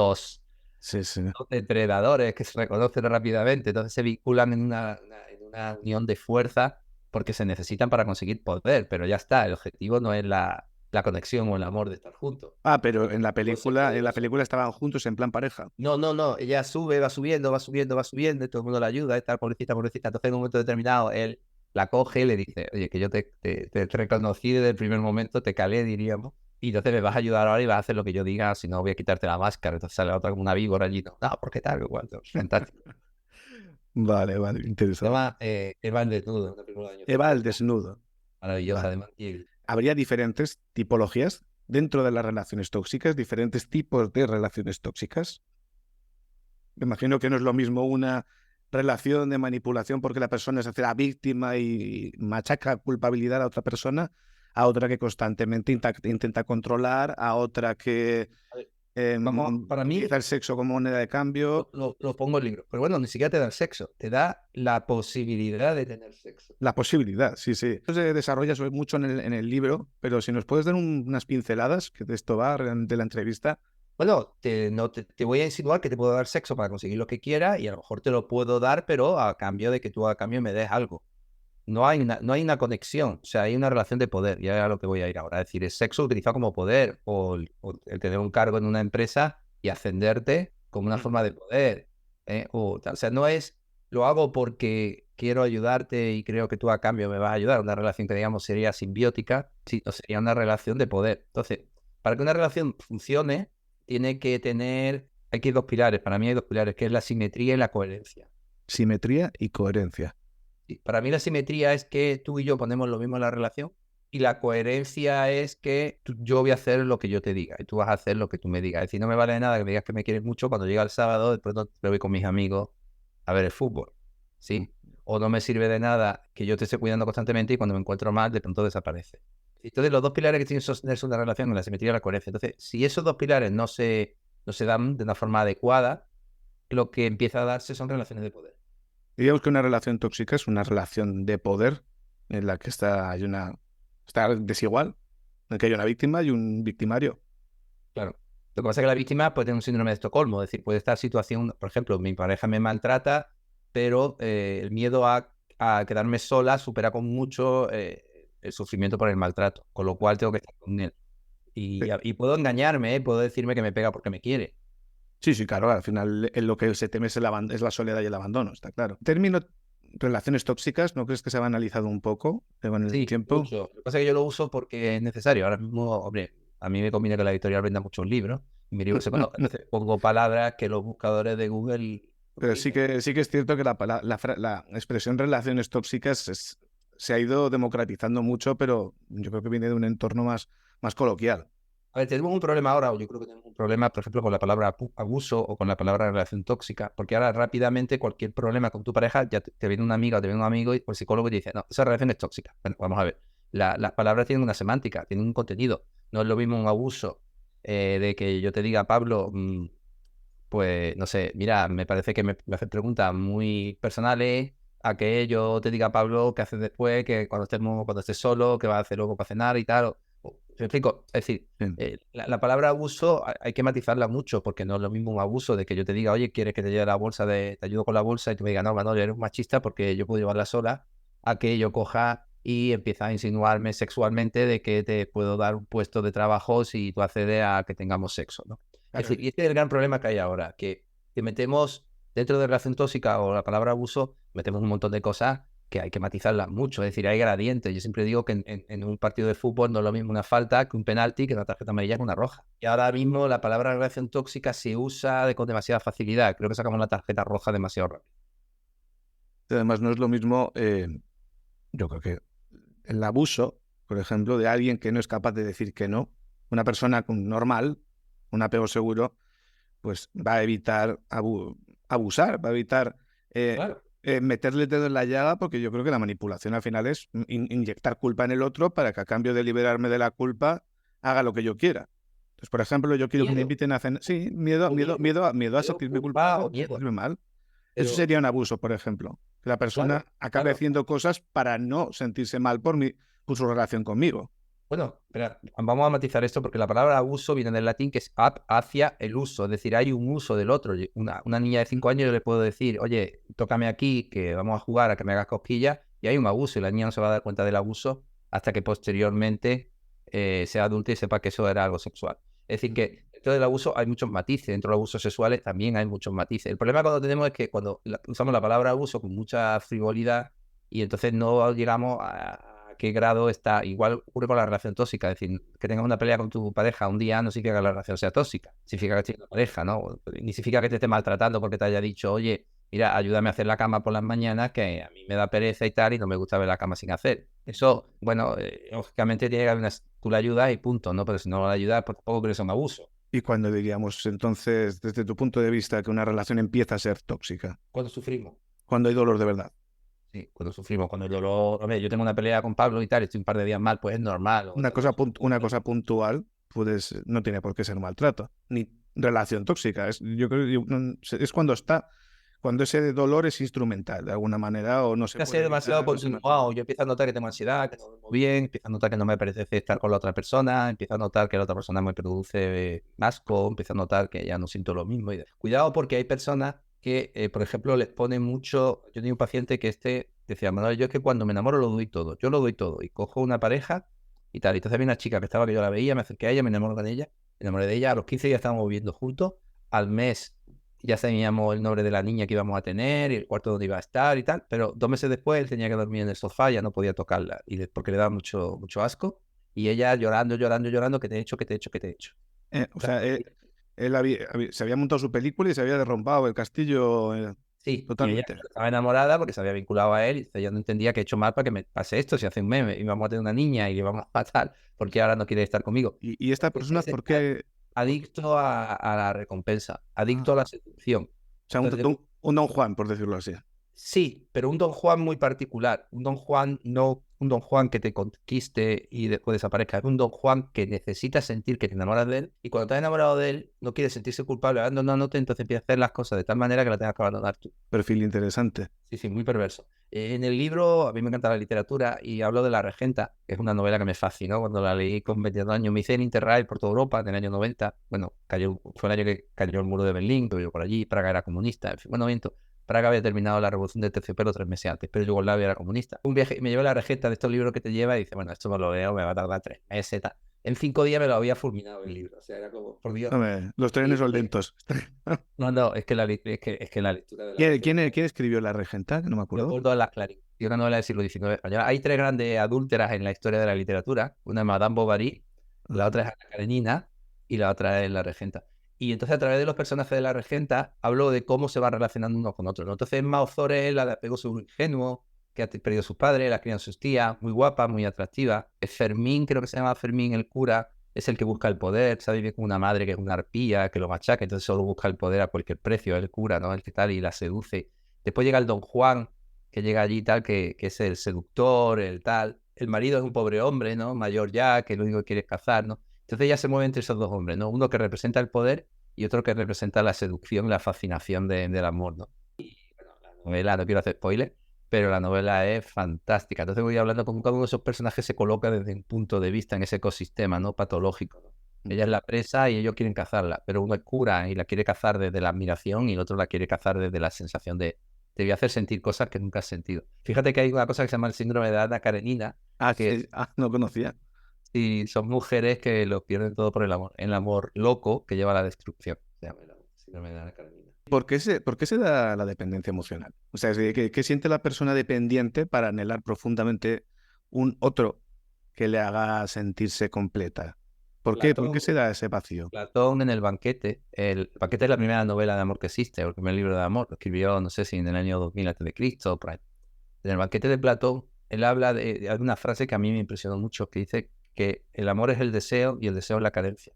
Sí, sí. dos depredadores que se reconocen rápidamente, entonces se vinculan en una unión de fuerza porque se necesitan para conseguir poder, pero ya está, el objetivo no es la conexión o el amor de estar juntos. Ah, pero Consejo en la poderoso. película estaban juntos en plan pareja. No, no, no, ella sube, va subiendo, va subiendo, va subiendo, y todo el mundo la ayuda, y tal, pobrecita, pobrecita. Entonces, en un momento determinado, él la coge y le dice, oye, que yo te reconocí desde el primer momento, te calé, diríamos, y entonces me vas a ayudar ahora y vas a hacer lo que yo diga, si no voy a quitarte la máscara. Entonces sale la otra como una víbora allí, no, ¿por qué tal? Cuánto, fantástico. Vale, vale, Se interesante. llama Eva el desnudo, una película del año Eva al 50, desnudo. maravillosa, Vale. de Mankiewicz. ¿Habría diferentes tipologías dentro de las relaciones tóxicas, diferentes tipos de relaciones tóxicas? Me imagino que no es lo mismo una relación de manipulación porque la persona se hace la víctima y machaca culpabilidad a otra persona, a otra que constantemente intenta controlar, a otra que A ver, vamos, para mí, utiliza el sexo como moneda de cambio. lo pongo en el libro, pero bueno, ni siquiera te da el sexo, te da la posibilidad de tener sexo. La posibilidad, sí, sí. Eso se desarrolla mucho en el libro, pero si nos puedes dar unas pinceladas, que de esto va realmente la entrevista. Bueno, no, te voy a insinuar que te puedo dar sexo para conseguir lo que quiera y a lo mejor te lo puedo dar, pero a cambio de que tú a cambio me des algo. No hay una conexión, o sea, hay una relación de poder, y es a lo que voy a ir ahora. Es decir, el sexo utilizado como poder o el tener un cargo en una empresa y ascenderte como una forma de poder. O sea, no es lo hago porque quiero ayudarte y creo que tú a cambio me vas a ayudar. Una relación que, digamos, sería simbiótica, sino sería una relación de poder. Entonces, para que una relación funcione, hay que ir dos pilares. Para mí hay dos pilares, que es la simetría y la coherencia. Simetría y coherencia. Sí, para mí la simetría es que tú y yo ponemos lo mismo en la relación y la coherencia es que yo voy a hacer lo que yo te diga y tú vas a hacer lo que tú me digas. Es decir, no me vale de nada que me digas que me quieres mucho cuando llega el sábado, de pronto me voy con mis amigos a ver el fútbol, ¿sí? O no me sirve de nada que yo te esté cuidando constantemente y cuando me encuentro mal, de pronto desaparece. Entonces, los dos pilares que tienen que sostenerse una relación son la simetría y la coherencia. Entonces, si esos dos pilares no se dan de una forma adecuada, lo que empieza a darse son relaciones de poder. Diríamos que una relación tóxica es una relación de poder en la que está desigual, en la que hay una víctima y un victimario. Claro. Lo que pasa es que la víctima puede tener un síndrome de Estocolmo, es decir, puede estar en situación, por ejemplo, mi pareja me maltrata, pero el miedo a quedarme sola supera con mucho el sufrimiento por el maltrato, con lo cual tengo que estar con él. Sí, Y puedo engañarme, puedo decirme que me pega porque me quiere. sí, sí, claro, al final en lo que se teme es, es la soledad y el abandono, está claro. Término relaciones tóxicas, ¿no crees que se ha analizado un poco con el Sí, tiempo? mucho. Lo que pasa es que yo lo uso porque es necesario. Ahora mismo, hombre, a mí me conviene que la editorial venda muchos libros y mi libro se conozca. Entonces pongo palabras que los buscadores de Google Pero prohíben. sí que es cierto que la expresión relaciones tóxicas se ha ido democratizando mucho, pero yo creo que viene de un entorno más coloquial. A ver, tenemos un problema ahora, o yo creo que tenemos un problema, por ejemplo, con la palabra abuso o con la palabra relación tóxica, porque ahora rápidamente cualquier problema con tu pareja, ya te viene una amiga o te viene un amigo y el psicólogo te dice, no, esa relación es tóxica. Bueno, vamos a ver. Las palabras tienen una semántica, tienen un contenido. No es lo mismo un abuso de que yo te diga, Pablo, pues no sé, mira, me parece que me haces preguntas muy personales a que yo te diga, Pablo, qué haces después, que cuando estés solo, qué vas a hacer luego para cenar y tal. ¿Me explico? Es decir, Sí. la palabra abuso hay que matizarla mucho porque no es lo mismo un abuso de que yo te diga, oye, ¿quieres que te lleve la bolsa te ayudo con la bolsa? Y tú me digas, no, Manolo, eres un machista porque yo puedo llevarla sola, a que yo coja y empieza a insinuarme sexualmente de que te puedo dar un puesto de trabajo si tú accedes a que tengamos sexo, ¿no? Es Claro. decir, y este es el gran problema que hay ahora, que metemos dentro de relación tóxica o la palabra abuso, metemos un montón de cosas que hay que matizarlas mucho. Es decir, hay gradientes. Yo siempre digo que en un partido de fútbol no es lo mismo una falta que un penalti, que una tarjeta amarilla que una roja. Y ahora mismo la palabra relación tóxica se usa con demasiada facilidad. Creo que sacamos la tarjeta roja demasiado rápido. Además, no es lo mismo, yo creo que el abuso por ejemplo, de alguien que no es capaz de decir que no, una persona normal, un apego seguro, pues va a evitar abusar, va a evitar Claro. meterle el dedo en la llaga, porque yo creo que la manipulación al final es inyectar culpa en el otro para que a cambio de liberarme de la culpa haga lo que yo quiera. Entonces, por ejemplo, yo quiero que me Miedo. inviten a cenar. Sí, miedo a Miedo, sentirme culpa culpable, o a miedo. sentirme mal. Eso Pero, sería un abuso, por ejemplo. Que la persona claro, acabe claro. haciendo cosas para no sentirse mal por su relación conmigo. Bueno, espera, vamos a matizar esto porque la palabra abuso viene del latín que es hacia el uso, es decir, hay un uso del otro. Una niña de 5 años yo le puedo decir, oye, tócame aquí, que vamos a jugar a que me hagas cosquillas, y hay un abuso, y la niña no se va a dar cuenta del abuso hasta que posteriormente sea adulta y sepa que eso era algo sexual. Es decir, que dentro del abuso hay muchos matices, dentro de los abusos sexuales también hay muchos matices. El problema cuando tenemos es que cuando usamos la palabra abuso con mucha frivolidad y entonces no llegamos a qué grado está. Igual ocurre con la relación tóxica, es decir, que tengas una pelea con tu pareja un día no significa que la relación sea tóxica, significa que tienes una pareja, ¿no? Ni significa que te esté maltratando porque te haya dicho, oye, mira, ayúdame a hacer la cama por las mañanas, que a mí me da pereza y tal, y no me gusta ver la cama sin hacer. Eso, bueno, lógicamente tiene que haber tú la ayudas y punto, ¿no? Pero si no la ayudas, pues tampoco creo que sea un abuso. Y cuando diríamos entonces, desde tu punto de vista, que una relación empieza a ser tóxica, Cuando sufrimos. cuando hay dolor de verdad. Sí, cuando sufrimos, cuando el dolor, hombre, yo tengo una pelea con Pablo y tal, estoy un par de días mal, pues es normal. Una cosa puntual no tiene por qué ser maltrato, ni relación tóxica. Yo creo que es cuando ese dolor es instrumental de alguna manera o no se Que ser puede demasiado evitar. continuado. Yo empiezo a notar que tengo ansiedad, que no duermo bien, empiezo a notar que no me apetece estar con la otra persona, empiezo a notar que la otra persona me produce asco, empiezo a notar que ya no siento lo mismo. Cuidado porque hay personas que, por ejemplo, les pone mucho. Yo tenía un paciente que decía, Manuel, yo es que cuando me enamoro lo doy todo, yo lo doy todo. Y cojo una pareja y tal. Y entonces había una chica que estaba que yo la veía, me acerqué a ella, me enamoro de ella, me enamoré de ella. A los 15 días estábamos viviendo juntos, al mes ya sabíamos el nombre de la niña que íbamos a tener y el cuarto donde iba a estar y tal, pero 2 meses después él tenía que dormir en el sofá, ya no podía tocarla porque le daba mucho, mucho asco, y ella llorando, llorando, llorando, que te he hecho, que te he hecho, que te he hecho. O sea, él se había montado su película y se había derrumbado el castillo Sí, y ella totalmente. estaba enamorada porque se había vinculado a él y ella no entendía que he hecho mal para que me pase esto, si hace un meme íbamos a tener una niña y le vamos a matar porque ahora no quiere estar conmigo. Y esta persona, Es ¿por qué? adicto a la recompensa, adicto a Ah, la seducción. o sea, Entonces, un Don Juan, por decirlo así. sí, pero un Don Juan muy particular. Un Don Juan, no un Don Juan que te conquiste y después desaparezca. Es un Don Juan que necesita sentir que te enamoras de él. Y cuando te has enamorado de él, no quiere sentirse culpable abandonándote, entonces empieza a hacer las cosas de tal manera que la tengas que abandonar tú. Perfil interesante. Sí, sí, muy perverso. En el libro, a mí me encanta la literatura y hablo de La Regenta, que es una novela que me fascinó cuando la leí con 22 años. Me hice en Interrail por toda Europa en el año 90. Bueno, fue el año que cayó el muro de Berlín, pero yo por allí, Praga era comunista. En fin, bueno, miento. Praga había terminado la revolución del terciopelo 3 meses antes, pero Yugoslavia era comunista. Un viaje, me llevé La Regenta de estos libros que te lleva y dice, bueno, esto me lo leo, me va a tardar 3 meses. Tal. En 5 días me lo había fulminado el libro. O sea, era como, por Dios. Hombre, los trenes son lentos. No, no, es que la lectura de La ¿Quién escribió La Regenta? Que no me acuerdo. Leopoldo de las Clarín, y una novela del siglo XIX española. Hay 3 grandes adúlteras en la historia de la literatura. Una es Madame Bovary, la otra es Ana Karenina y la otra es La Regenta. Y entonces a través de los personajes de La Regenta hablo de cómo se van relacionando unos con otros, ¿no? Entonces Mao Zore es la de apego seguro ingenuo, que ha perdido a sus padres, la crían sus tías, muy guapa, muy atractiva. Fermín, creo que se llama Fermín el cura, es el que busca el poder, sabe bien con una madre que es una arpía, que lo machaca, entonces solo busca el poder a cualquier precio, el cura, ¿no? El que tal, y la seduce. Después llega el Don Juan, que llega allí tal, que es el seductor, el tal. El marido es un pobre hombre, ¿no? Mayor ya, que lo único que quiere es cazar, ¿no? Entonces ya se mueve entre esos dos hombres, ¿no? Uno que representa el poder y otro que representa la seducción, la fascinación del amor, ¿no? Y bueno, la novela, no quiero hacer spoiler, pero la novela es fantástica. Entonces voy hablando con cada uno de esos personajes se coloca desde un punto de vista en ese ecosistema, ¿no? Patológico, ¿no? Ella es la presa y ellos quieren cazarla, pero uno es cura y la quiere cazar desde la admiración y el otro la quiere cazar desde la sensación de te voy a hacer sentir cosas que nunca has sentido. Fíjate que hay una cosa que se llama el síndrome de Ana Karenina, que No conocía. si son mujeres que lo pierden todo por el amor loco que lleva a la destrucción. Se llama el síndrome de Ana Karenina. Por qué se da la dependencia emocional? O sea, ¿qué siente la persona dependiente para anhelar profundamente un otro que le haga sentirse completa? ¿Por qué? ¿Por qué se da ese vacío? Platón en el banquete es la primera novela de amor que existe, el primer libro de amor, lo escribió, no sé si en el año 2000 a.C., por ahí. En el banquete de Platón él habla de una frase que a mí me impresionó mucho, que dice que el amor es el deseo y el deseo es la carencia.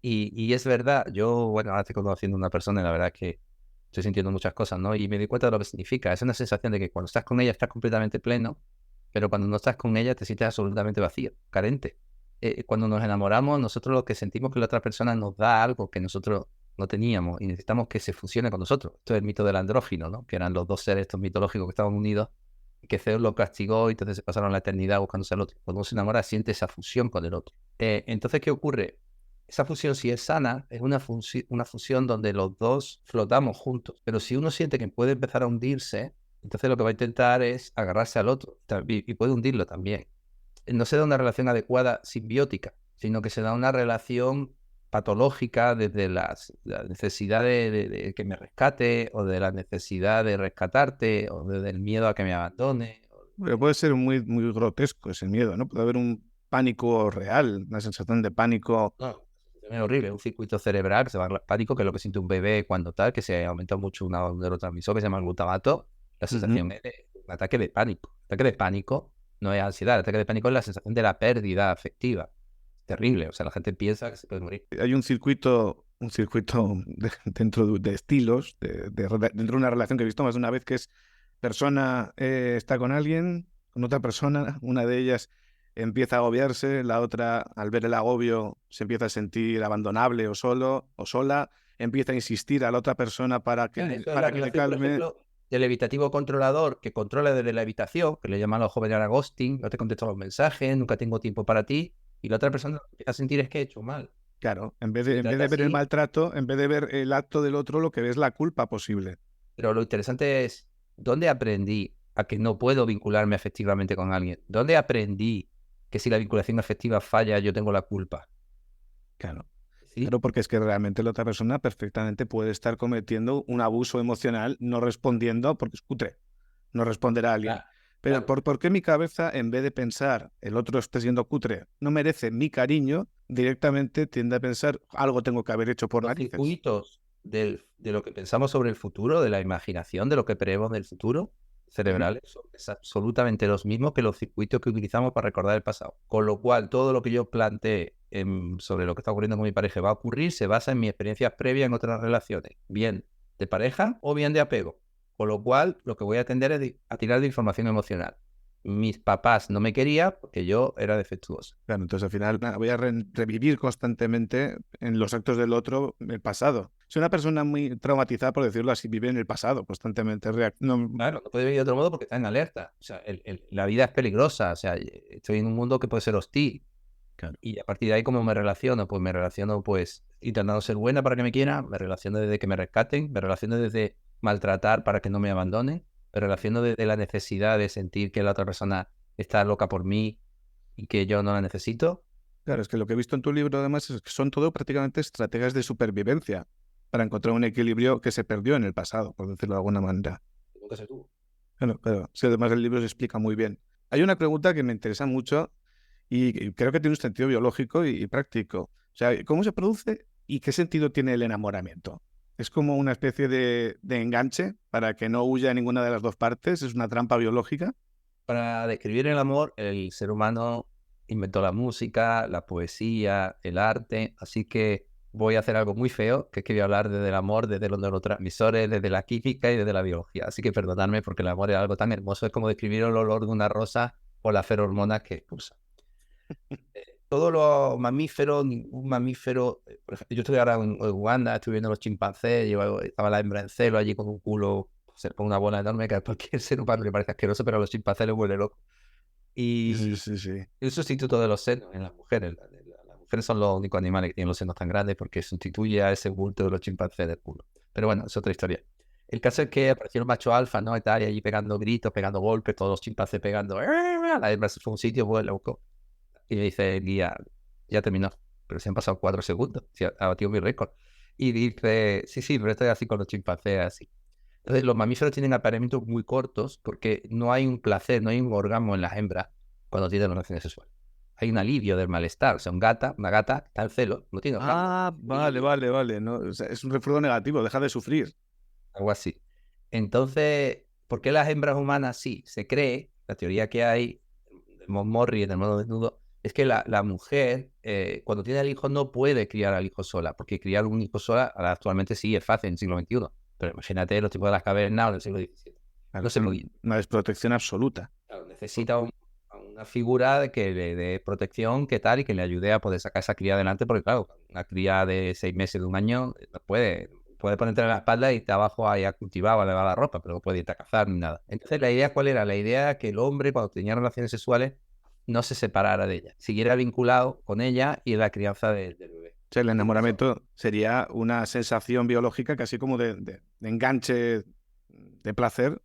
Y es verdad, yo, bueno, ahora estoy conociendo a una persona y la verdad es que estoy sintiendo muchas cosas, ¿no? Y me di cuenta de lo que significa. Es una sensación de que cuando estás con ella estás completamente pleno, pero cuando no estás con ella te sientes absolutamente vacío, carente. Cuando nos enamoramos, nosotros lo que sentimos que la otra persona nos da algo que nosotros no teníamos y necesitamos que se fusione con nosotros. Esto es el mito del andrógino, ¿no? Que eran los dos seres estos mitológicos que estaban unidos y que Zeus lo castigó y entonces se pasaron la eternidad buscándose al otro. Cuando uno se enamora siente esa fusión con el otro. Entonces, ¿qué ocurre? Esa fusión, si es sana, es una fusión donde los dos flotamos juntos. Pero si uno siente que puede empezar a hundirse, entonces lo que va a intentar es agarrarse al otro y puede hundirlo también. No se da una relación adecuada simbiótica, sino que se da una relación patológica desde la necesidad de que me rescate, o de la necesidad de rescatarte, o desde el miedo a que me abandone. Pero puede ser muy, muy grotesco ese miedo, ¿no? Puede haber un pánico real, una sensación de pánico. No, es horrible, un circuito cerebral que se va al pánico, que es lo que siente un bebé cuando tal, que se aumenta mucho un neurotransmisor que se llama el glutamato. La sensación es de un ataque de pánico. El ataque de pánico no es ansiedad, el ataque de pánico es la sensación de la pérdida afectiva. Terrible, o sea, la gente piensa que se puede morir. Hay un circuito dentro de estilos, dentro de una relación que he visto más de una vez, que es persona está con alguien, con otra persona, una de ellas empieza a agobiarse, la otra, al ver el agobio, se empieza a sentir abandonable o solo o sola, empieza a insistir a la otra persona para que, Eso es la para que le relación, por calme. ejemplo, del evitativo controlador que controla desde la evitación, que le llaman los jóvenes ahora ghosting, no te contesto los mensajes, nunca tengo tiempo para ti, y la otra persona empieza a sentir es que he hecho mal. Claro, en vez Se de trata ver el así, maltrato, en vez de ver el acto del otro, lo que ve es la culpa posible. pero lo interesante es, ¿dónde aprendí a que no puedo vincularme afectivamente con alguien? ¿Dónde aprendí que si la vinculación afectiva falla, yo tengo la culpa? Claro. ¿Sí? Claro, porque es que realmente la otra persona perfectamente puede estar cometiendo un abuso emocional, no respondiendo, porque es cutre, no responderá a alguien. Claro, Pero claro. ¿por qué mi cabeza, en vez de pensar el otro esté siendo cutre, no merece mi cariño, directamente tiende a pensar algo tengo que haber hecho por Los narices? circuitos de lo que pensamos sobre el futuro, de la imaginación, de lo que prevemos del futuro, Sí. cerebrales, son absolutamente los mismos que los circuitos que utilizamos para recordar el pasado. Con lo cual, todo lo que yo planteé sobre lo que está ocurriendo con mi pareja va a ocurrir se basa en mi experiencia previa en otras relaciones, bien de pareja o bien de apego. Con lo cual, lo que voy a tender es a tirar de información emocional. Mis papás no me querían porque yo era defectuoso. Claro, entonces al final voy a revivir constantemente en los actos del otro el pasado. Si una persona muy traumatizada, por decirlo así, vive en el pasado constantemente. Claro, no puede vivir de otro modo porque está en alerta. O sea, la vida es peligrosa. O sea, estoy en un mundo que puede ser hostil. Claro. Y a partir de ahí, ¿cómo me relaciono? Pues me relaciono, pues, intentando ser buena para que me quieran, me relaciono desde que me rescaten, me relaciono desde maltratar para que no me abandonen, me relaciono desde la necesidad de sentir que la otra persona está loca por mí y que yo no la necesito. Claro, es que lo que he visto en tu libro además es que son todo prácticamente estrategias de supervivencia para encontrar un equilibrio que se perdió en el pasado, por decirlo de alguna manera. Nunca se tuvo. Bueno, pero sí, además el libro se explica muy bien. Hay una pregunta que me interesa mucho y creo que tiene un sentido biológico y práctico. O sea, ¿cómo se produce y qué sentido tiene el enamoramiento? ¿Es como una especie de enganche para que no huya ninguna de las dos partes? ¿Es una trampa biológica? Para describir el amor, el ser humano inventó la música, la poesía, el arte, así que voy a hacer algo muy feo, que es que voy a hablar desde el amor, desde los neurotransmisores, desde la química y desde la biología. Así que perdonadme porque el amor es algo tan hermoso, es como describir el olor de una rosa o las feromonas que expulsa. Todos los mamíferos, ningún mamífero, por ejemplo, yo estoy ahora en Uganda, estoy viendo los chimpancés, estaba la hembra en celo allí con un culo, se pone una bola enorme que a cualquier ser humano le parece asqueroso, pero a los chimpancés les huele loco. Sí, Y sí, sí. el sustituto de los senos en las mujeres. Las mujeres son los únicos animales que tienen los senos tan grandes porque sustituye a ese bulto de los chimpancés del culo. Pero bueno, es otra historia. El caso es que apareció el macho alfa, ¿no? Y tal, y allí pegando gritos, pegando golpes, todos los chimpancés pegando. La hembra se fue a un sitio, pues la buscó. Y le dice el guía, ya terminó. Pero se han pasado 4 segundos. Ha batido mi récord. Y dice, sí, sí, pero estoy así con los chimpancés, así. Entonces, los mamíferos tienen apareamientos muy cortos porque no hay un placer, no hay un orgasmo en las hembras cuando tienen relaciones sexuales. Hay un alivio del malestar. O sea, una gata está en celo, no tiene orgasmo. Ah, vale, vale, vale. No, o sea, es un refuerzo negativo, deja de sufrir. Algo así. Entonces, ¿por qué las hembras humanas sí? Se cree, la teoría que hay, de Montmorry en el modo desnudo, es que la mujer, cuando tiene al hijo, no puede criar al hijo sola, porque criar un hijo sola ahora actualmente sí es fácil en el siglo XXI, pero imagínate los tipos de las cavernas o en el siglo XVII. Claro, No se podía. una desprotección absoluta. Claro, necesita a una figura de que le dé protección, que tal, y que le ayude a poder sacar esa cría adelante, porque claro, una cría de 6 meses, de un año, no puede ponerte en la espalda y irte abajo ahí a cultivar o a lavar la ropa, pero no puede irte a cazar ni nada. Entonces, ¿la idea cuál era? La idea era que el hombre, cuando tenía relaciones sexuales, no se separara de ella, siguiera vinculado con ella y en la crianza del bebé. O sea, el enamoramiento sería una sensación biológica casi como de enganche, de placer,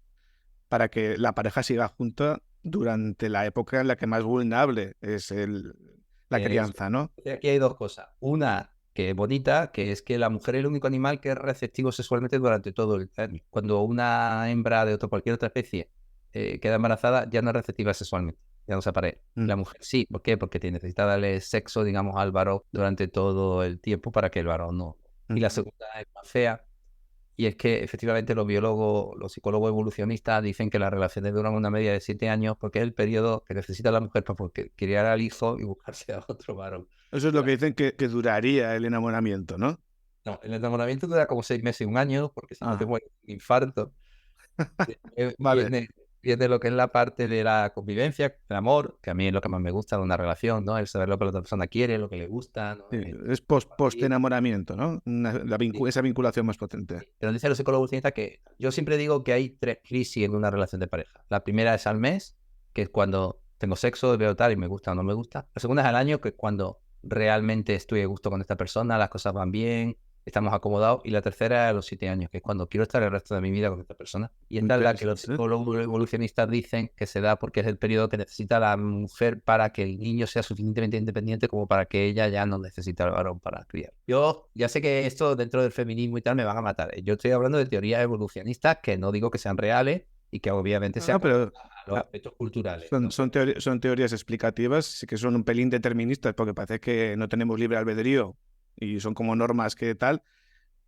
para que la pareja siga junta durante la época en la que más vulnerable es la Eso. crianza, ¿no? Aquí hay dos cosas. Una que es bonita, que es que la mujer es el único animal que es receptivo sexualmente durante todo el año. Cuando una hembra de cualquier otra especie queda embarazada, ya no es receptiva sexualmente, ya no se aparea. La mujer sí, ¿por qué? Porque necesita darle sexo, digamos, al varón durante todo el tiempo para que el varón no. Y la segunda es más fea, y es que efectivamente los biólogos, los psicólogos evolucionistas dicen que las relaciones duran una media de 7 años porque es el periodo que necesita la mujer para criar al hijo y buscarse a otro varón. Eso es lo que dicen que duraría el enamoramiento, ¿no? No, el enamoramiento dura como 6 meses, un año, porque si no te mueres de un infarto. Vale. Viene lo que es la parte de la convivencia, el amor, que a mí es lo que más me gusta de una relación, ¿no? El saber lo que la otra persona quiere, lo que le gusta, ¿no? Sí, es post-enamoramiento, ¿no? Esa vinculación más potente. Pero dice los psicólogos que yo siempre digo que hay 3 crisis en una relación de pareja. La primera es al mes, que es cuando tengo sexo, veo tal y me gusta o no me gusta. La segunda es al año, que es cuando realmente estoy a gusto con esta persona, las cosas van bien, estamos acomodados. Y la tercera es a los 7 años, que es cuando quiero estar el resto de mi vida con esta persona. Y es la que los psicólogos evolucionistas dicen que se da porque es el periodo que necesita la mujer para que el niño sea suficientemente independiente como para que ella ya no necesite al varón para criar. Yo ya sé que esto dentro del feminismo y tal me van a matar. Yo estoy hablando de teorías evolucionistas que no digo que sean reales y que obviamente sean pero los aspectos culturales. son teorías explicativas, sí que son un pelín deterministas, porque parece que no tenemos libre albedrío y son como normas que tal.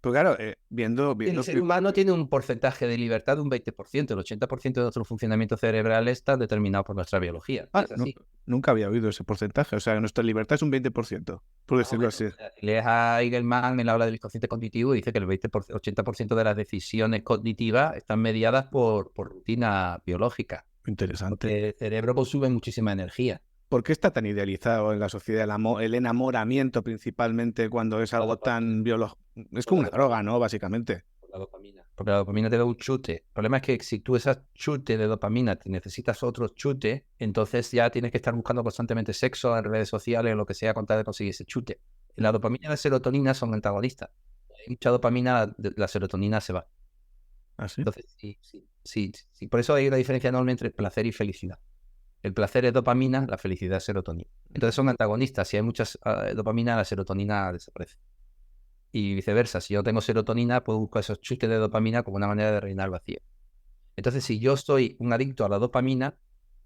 Pero claro, viendo El ser humano tiene un porcentaje de libertad de un 20%. El 80% de nuestro funcionamiento cerebral está determinado por nuestra biología. Es así. Nunca había oído ese porcentaje. O sea, nuestra libertad es un 20%, por decirlo así. Si lees a Eigelman, él habla del inconsciente cognitivo y dice que el 80% de las decisiones cognitivas están mediadas por rutina biológica. Interesante. Porque el cerebro consume muchísima energía. ¿Por qué está tan idealizado en la sociedad el enamoramiento principalmente cuando es algo tan biológico? Es como una droga, ¿no? Básicamente. Por la dopamina. Porque la dopamina te da un chute. El problema es que si tú ese chute de dopamina te necesitas otro chute, entonces ya tienes que estar buscando constantemente sexo en redes sociales o lo que sea con tal de conseguir ese chute. La dopamina y la serotonina son antagonistas. Hay mucha dopamina, la serotonina se va. ¿Ah, sí? Entonces, sí. Por eso hay una diferencia enorme entre placer y felicidad. El placer es dopamina, la felicidad es serotonina. Entonces son antagonistas. Si hay mucha dopamina, la serotonina desaparece. Y viceversa, si yo tengo serotonina, puedo buscar esos chutes de dopamina como una manera de rellenar el vacío. Entonces, si yo soy un adicto a la dopamina,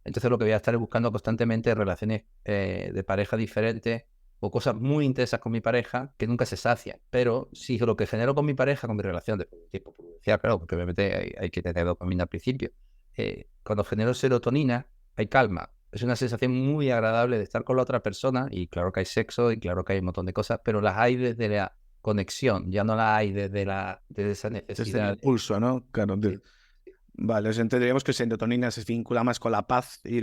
entonces lo que voy a estar es buscando constantemente relaciones de pareja diferentes o cosas muy intensas con mi pareja que nunca se sacian. Pero si lo que genero con mi pareja, con mi relación de tiempo prudencial, claro, porque obviamente hay que tener dopamina al principio. Cuando genero serotonina, hay calma. Es una sensación muy agradable de estar con la otra persona y claro que hay sexo y claro que hay un montón de cosas, pero las hay desde la conexión, ya no la hay desde esa necesidad. Desde el impulso, ¿no? Claro. Sí. Vale, entenderíamos que serotonina se vincula más con la paz y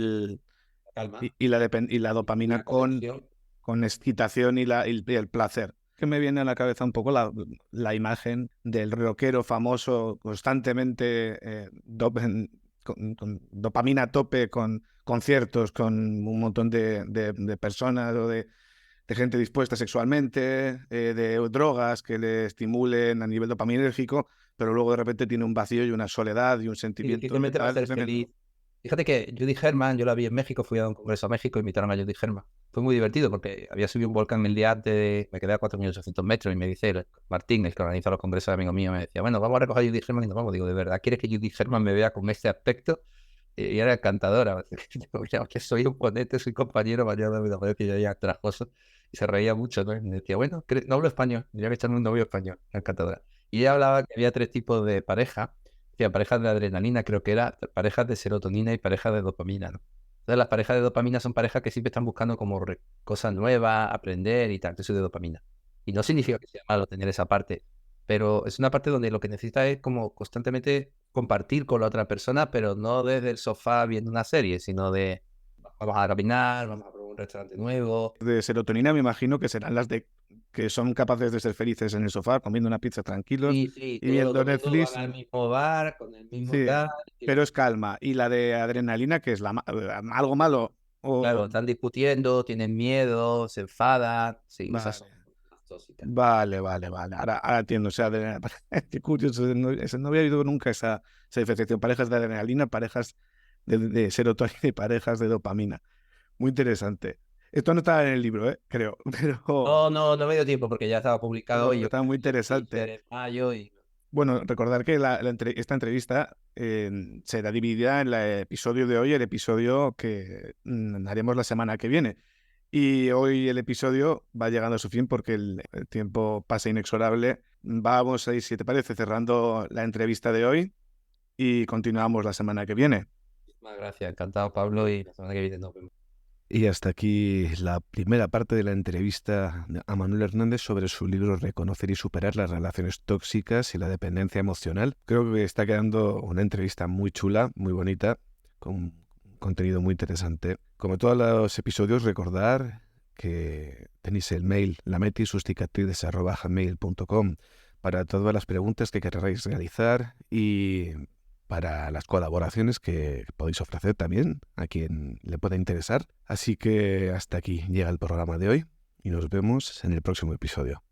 la dopamina con excitación y el placer. Que me viene a la cabeza un poco la imagen del rockero famoso constantemente con dopamina a tope, con conciertos, con un montón de personas o de gente dispuesta sexualmente, de drogas que le estimulen a nivel dopaminérgico, pero luego de repente tiene un vacío y una soledad y un sentimiento. Difícilmente va a ser feliz. Fíjate que Judy Herman, yo la vi en México, fui a un congreso a México, invitaron a Judy Herman. Fue muy divertido porque había subido un volcán el día antes, me quedé a 4.800 metros y me dice Martín, el que organiza los congresos, amigo mío, me decía, bueno, vamos a recoger a Judy Herman y nos vamos. Digo, ¿de verdad quieres que Judy Herman me vea con este aspecto? Y era encantadora. Que soy un ponente, soy compañero, mañana me lo que yo ya trajoso. Y se reía mucho, ¿no? Y me decía, bueno, no hablo español, ya que echarme un novio español, encantadora. Y ella hablaba que había 3 tipos de pareja. decía parejas de adrenalina, creo que era parejas de serotonina y parejas de dopamina, ¿no? Entonces las parejas de dopamina son parejas que siempre están buscando como cosas nuevas, aprender y tal, eso es de dopamina. Y no significa que sea malo tener esa parte, pero es una parte donde lo que necesitas es como constantemente compartir con la otra persona, pero no desde el sofá viendo una serie, sino de vamos a caminar, vamos a probar un restaurante nuevo. De serotonina me imagino que serán las de que son capaces de ser felices en el sofá, comiendo una pizza tranquilos Sí, y todos los viendo domingos Netflix. van al mismo bar, con el mismo Sí, tal. pero es calma. Y la de adrenalina, que es algo malo. Claro, están discutiendo, tienen miedo, se enfadan. Sí, esas son Vale, las tóxicas. vale. Ahora entiendo. O sea, qué curioso. No había oído nunca esa diferenciación. Parejas de adrenalina, parejas de serotonina y parejas de dopamina. Muy interesante. Esto no estaba en el libro, creo, pero No me dio tiempo porque ya estaba publicado y yo está muy el interesante. teaser en mayo y Bueno, recordar que esta entrevista será dividida en el episodio de hoy y el episodio que haremos la semana que viene. Y hoy el episodio va llegando a su fin porque el tiempo pasa inexorable. Vamos a ir, si te parece, cerrando la entrevista de hoy y continuamos la semana que viene. muchísimas gracias. Encantado, Pablo, y la semana que viene nos vemos. Y hasta aquí la primera parte de la entrevista a Manuel Hernández sobre su libro Reconocer y superar las relaciones tóxicas y la dependencia emocional. Creo que está quedando una entrevista muy chula, muy bonita, con un contenido muy interesante. Como todos los episodios, recordar que tenéis el mail lametisuscicatrices@gmail.com para todas las preguntas que queráis realizar y para las colaboraciones que podéis ofrecer también a quien le pueda interesar. Así que hasta aquí llega el programa de hoy y nos vemos en el próximo episodio.